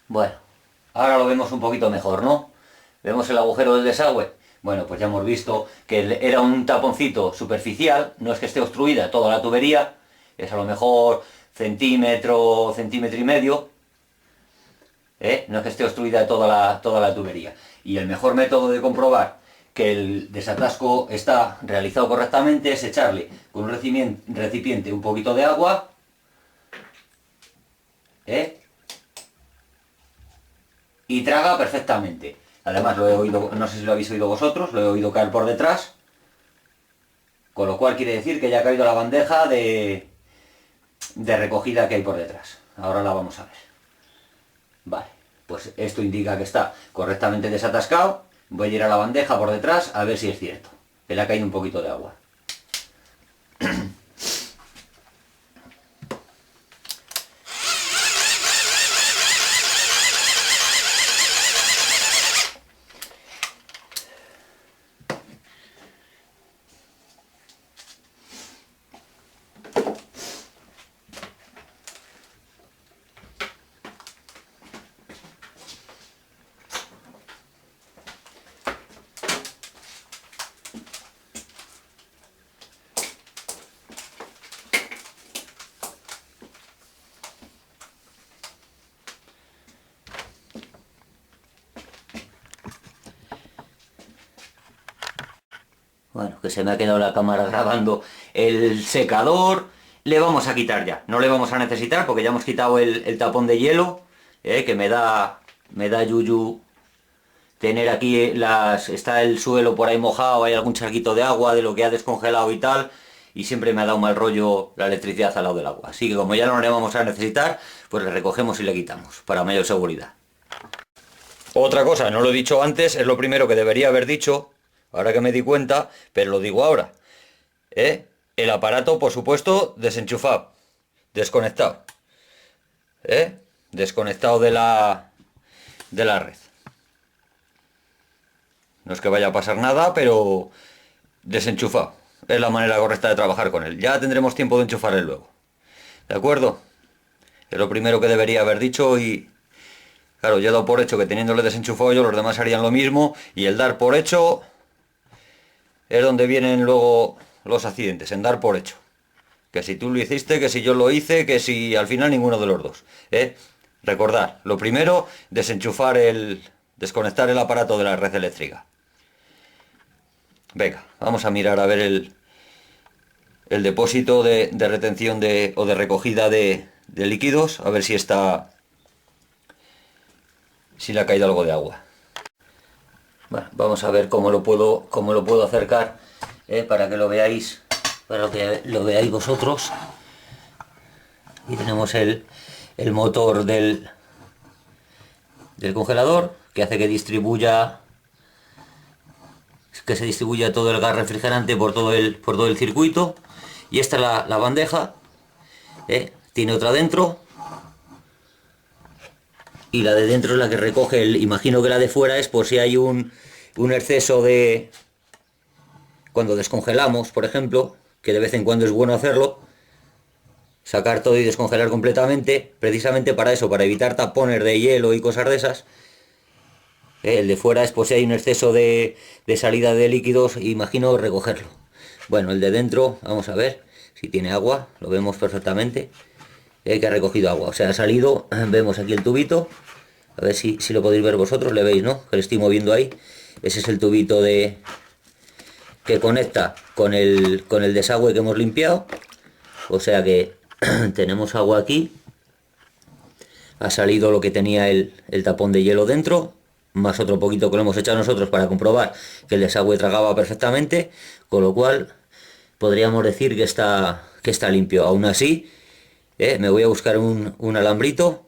Bueno, ahora lo vemos un poquito mejor, ¿no? Vemos el agujero del desagüe. Bueno, pues ya hemos visto que era un taponcito superficial, no es que esté obstruida toda la tubería, es a lo mejor centímetro, centímetro y medio, ¿eh? No es que esté obstruida toda la tubería. Y el mejor método de comprobar que el desatasco está realizado correctamente es echarle con un recipiente un poquito de agua, ¿eh? Y traga perfectamente. Además lo he oído, no sé si lo habéis oído vosotros, lo he oído caer por detrás, con lo cual quiere decir que ya ha caído la bandeja de recogida que hay por detrás. Ahora la vamos a ver. Vale, pues esto indica que está correctamente desatascado. Voy a ir a la bandeja por detrás a ver si es cierto, que le ha caído un poquito de agua. Bueno, que se me ha quedado la cámara grabando el secador. Le vamos a quitar ya. No le vamos a necesitar porque ya hemos quitado el tapón de hielo. Que me da yuyu tener aquí está el suelo por ahí mojado, hay algún charquito de agua de lo que ha descongelado y tal. Y siempre me ha dado mal rollo la electricidad al lado del agua. Así que como ya no le vamos a necesitar, pues le recogemos y le quitamos, para mayor seguridad. Otra cosa, no lo he dicho antes, es lo primero que debería haber dicho, ahora que me di cuenta, pero lo digo ahora. El aparato, por supuesto, desenchufado, desconectado. Desconectado de la red. No es que vaya a pasar nada, pero desenchufado. Es la manera correcta de trabajar con él. Ya tendremos tiempo de enchufarle luego. ¿De acuerdo? Es lo primero que debería haber dicho y... Claro, yo he dado por hecho que teniéndole desenchufado yo los demás harían lo mismo y el dar por hecho es donde vienen luego los accidentes, en dar por hecho. Que si tú lo hiciste, que si yo lo hice, que si al final ninguno de los dos. Recordar, lo primero, desconectar el aparato de la red eléctrica. Venga, vamos a mirar a ver el depósito de retención o de recogida de líquidos, a ver si le ha caído algo de agua. Bueno, vamos a ver cómo lo puedo acercar, para que lo veáis, vosotros. Aquí tenemos el motor del congelador, que hace que se distribuya todo el gas refrigerante por todo el circuito. Y esta es la bandeja, tiene otra dentro, y la de dentro es la que recoge imagino que la de fuera es por si hay un exceso de... Cuando descongelamos, por ejemplo, que de vez en cuando es bueno hacerlo, sacar todo y descongelar completamente, precisamente para eso, para evitar tapones de hielo y cosas de esas. El de fuera es por si hay un exceso de salida de líquidos, imagino recogerlo. Bueno, el de dentro, vamos a ver si tiene agua, lo vemos perfectamente, que ha recogido agua, o sea, ha salido, vemos aquí el tubito, a ver si lo podéis ver vosotros, le veis, ¿no? Que le estoy moviendo ahí, ese es el tubito que conecta con el desagüe que hemos limpiado, o sea que tenemos agua aquí, ha salido lo que tenía el tapón de hielo dentro, más otro poquito que lo hemos echado nosotros para comprobar que el desagüe tragaba perfectamente, con lo cual podríamos decir que está limpio. Aún así, me voy a buscar un alambrito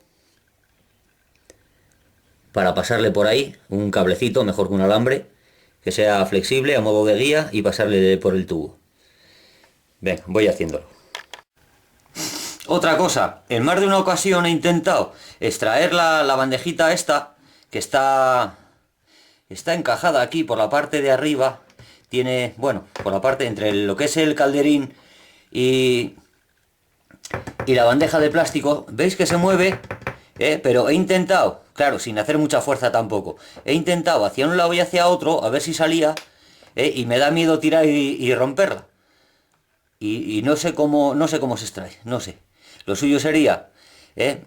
para pasarle por ahí, un cablecito, mejor que un alambre, que sea flexible a modo de guía y pasarle por el tubo. Venga, voy haciéndolo. Otra cosa, en más de una ocasión he intentado extraer la bandejita esta, que está encajada aquí por la parte de arriba, tiene, bueno, por la parte entre lo que es el calderín y la bandeja de plástico, veis que se mueve Pero he intentado, claro, sin hacer mucha fuerza tampoco, he intentado hacia un lado y hacia otro, a ver si salía, y me da miedo tirar y romperla. Y no sé cómo se extrae, no sé. Lo suyo sería, ¿eh?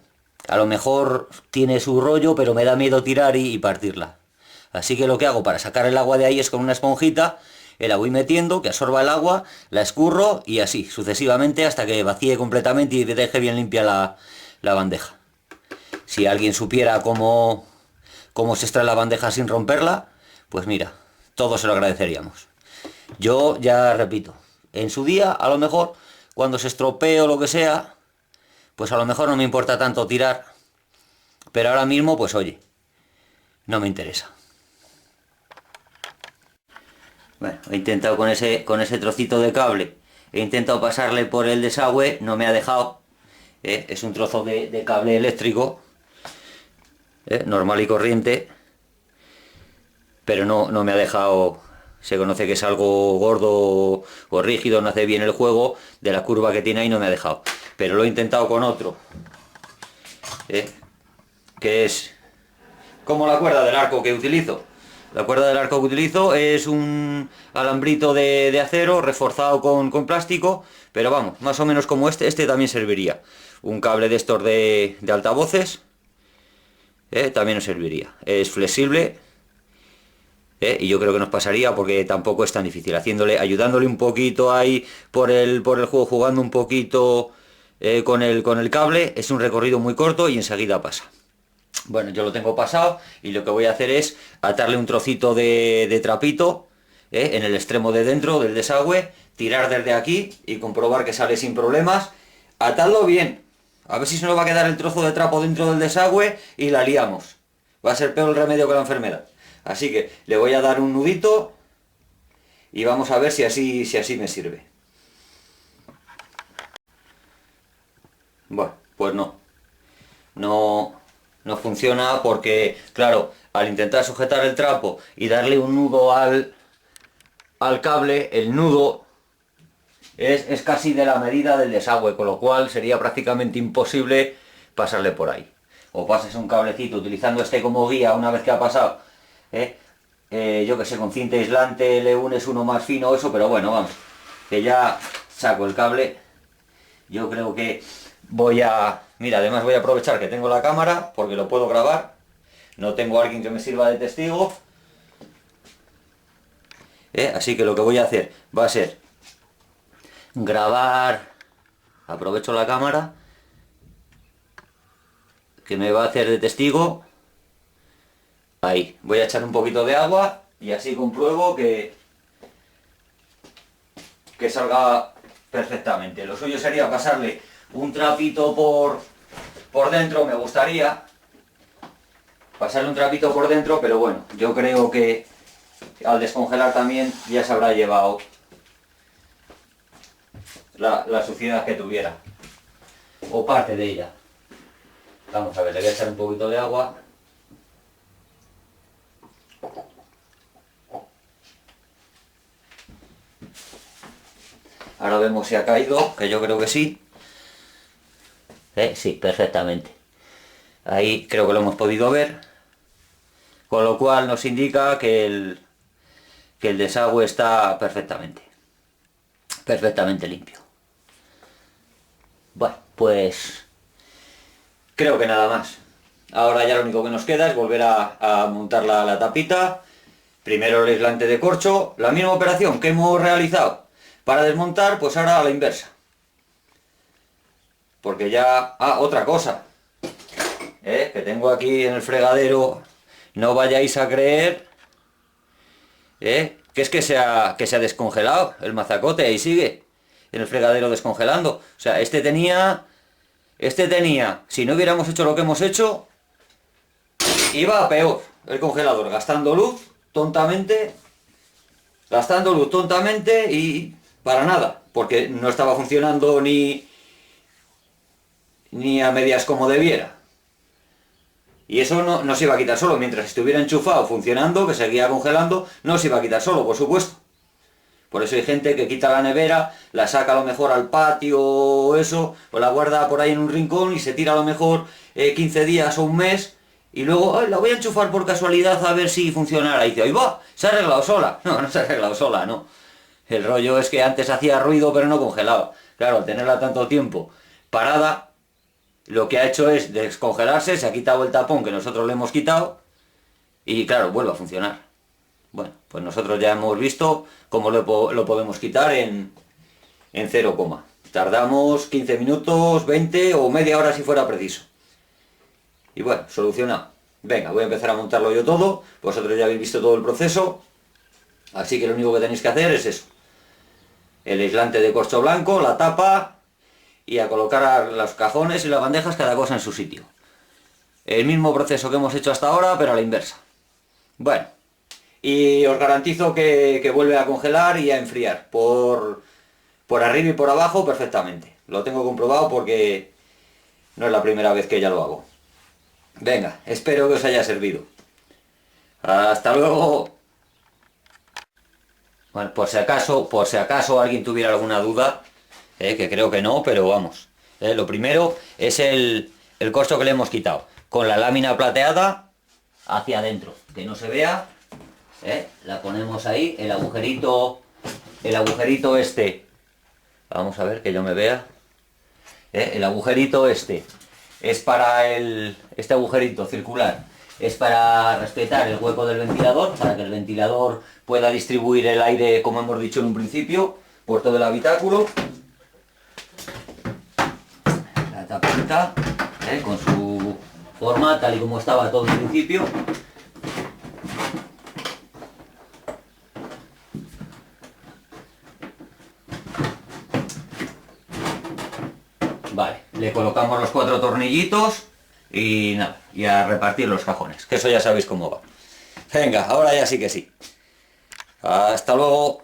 A lo mejor tiene su rollo, pero me da miedo tirar y partirla. Así que lo que hago para sacar el agua de ahí es con una esponjita, la voy metiendo, que absorba el agua, la escurro y así, sucesivamente, hasta que vacíe completamente y deje bien limpia la bandeja. Si alguien supiera cómo se extrae la bandeja sin romperla, pues mira, todos se lo agradeceríamos. Yo ya repito, en su día, a lo mejor, cuando se estropee o lo que sea, pues a lo mejor no me importa tanto tirar, pero ahora mismo, pues oye, no me interesa. Bueno, he intentado con ese trocito de cable, he intentado pasarle por el desagüe, no me ha dejado. Es un trozo de cable eléctrico, normal y corriente, pero no me ha dejado. Se conoce que es algo gordo o rígido, no hace bien el juego de la curva que tiene ahí, no me ha dejado. Pero lo he intentado con otro, que es como la cuerda del arco que utilizo. La cuerda del arco que utilizo es un alambrito de acero reforzado con plástico, pero vamos, más o menos como este también serviría. Un cable de estos de altavoces, también nos serviría. Es flexible, y yo creo que nos pasaría porque tampoco es tan difícil. Ayudándole un poquito ahí por el juego, jugando un poquito con el cable, es un recorrido muy corto y enseguida pasa. Bueno, yo lo tengo pasado y lo que voy a hacer es atarle un trocito de trapito en el extremo de dentro del desagüe, tirar desde aquí y comprobar que sale sin problemas. Atadlo bien, a ver si se nos va a quedar el trozo de trapo dentro del desagüe y la liamos. Va a ser peor el remedio que la enfermedad. Así que le voy a dar un nudito y vamos a ver si así me sirve. Bueno, pues no funciona porque, claro, al intentar sujetar el trapo y darle un nudo al cable, el nudo es casi de la medida del desagüe, con lo cual sería prácticamente imposible pasarle por ahí. O pases un cablecito utilizando este como guía una vez que ha pasado, yo que sé, con cinta aislante le unes uno más fino, eso, pero bueno, vamos, que ya saco el cable. Yo creo que mira, además voy a aprovechar que tengo la cámara porque lo puedo grabar. No tengo a alguien que me sirva de testigo. Así que lo que voy a hacer va a ser grabar. Aprovecho la cámara que me va a hacer de testigo. Ahí, voy a echar un poquito de agua y así compruebo que salga perfectamente. Lo suyo sería pasarle un trapito por dentro, me gustaría pasarle un trapito por dentro, pero bueno, yo creo que al descongelar también ya se habrá llevado la suciedad que tuviera, o parte de ella. Vamos a ver, le voy a echar un poquito de agua. Ahora vemos si ha caído, que yo creo que sí. Sí, perfectamente. Ahí creo que lo hemos podido ver. Con lo cual nos indica que el desagüe está perfectamente limpio. Bueno, pues creo que nada más. Ahora ya lo único que nos queda es volver a montar la tapita. Primero el aislante de corcho, la misma operación que hemos realizado para desmontar, pues ahora a la inversa. Porque ya... otra cosa, que tengo aquí en el fregadero, no vayáis a creer, que es que se ha descongelado el mazacote, ahí sigue, en el fregadero descongelando. O sea, este tenía, si no hubiéramos hecho lo que hemos hecho, iba a peor el congelador, gastando luz tontamente y para nada, porque no estaba funcionando ni a medias como debiera. Y eso no se iba a quitar solo, mientras estuviera enchufado, funcionando, que seguía congelando, no se iba a quitar solo, por supuesto. Por eso hay gente que quita la nevera, la saca a lo mejor al patio o eso, o la guarda por ahí en un rincón y se tira a lo mejor 15 días o un mes, y luego, "Ay, la voy a enchufar por casualidad a ver si funcionara". Y dice, ¡ay va! Se ha arreglado sola. No, no se ha arreglado sola, no. El rollo es que antes hacía ruido pero no congelaba. Claro, al tenerla tanto tiempo parada, lo que ha hecho es descongelarse, se ha quitado el tapón que nosotros le hemos quitado, y claro, vuelve a funcionar. Bueno, pues nosotros ya hemos visto cómo lo podemos quitar en 0, tardamos 15 minutos, 20 o media hora si fuera preciso. Y bueno, solucionado. Venga, voy a empezar a montarlo yo todo, vosotros ya habéis visto todo el proceso, así que lo único que tenéis que hacer es eso. El aislante de corcho blanco, la tapa, y a colocar los cajones y las bandejas, cada cosa en su sitio. El mismo proceso que hemos hecho hasta ahora, pero a la inversa. Bueno, y os garantizo que vuelve a congelar y a enfriar, por arriba y por abajo perfectamente. Lo tengo comprobado porque no es la primera vez que ya lo hago. Venga, espero que os haya servido. Hasta luego. Bueno, por si acaso alguien tuviera alguna duda, que creo que no, pero vamos. Lo primero es el corcho que le hemos quitado, con la lámina plateada hacia adentro, que no se vea. La ponemos ahí, el agujerito este, vamos a ver que yo me vea. El agujerito este es para este agujerito circular, es para respetar el hueco del ventilador, para que el ventilador pueda distribuir el aire, como hemos dicho en un principio, por todo el habitáculo. La tapita, con su forma tal y como estaba todo en principio. Vale, le colocamos los 4 tornillitos y nada, y a repartir los cajones, que eso ya sabéis cómo va. Venga, ahora ya sí que sí. Hasta luego.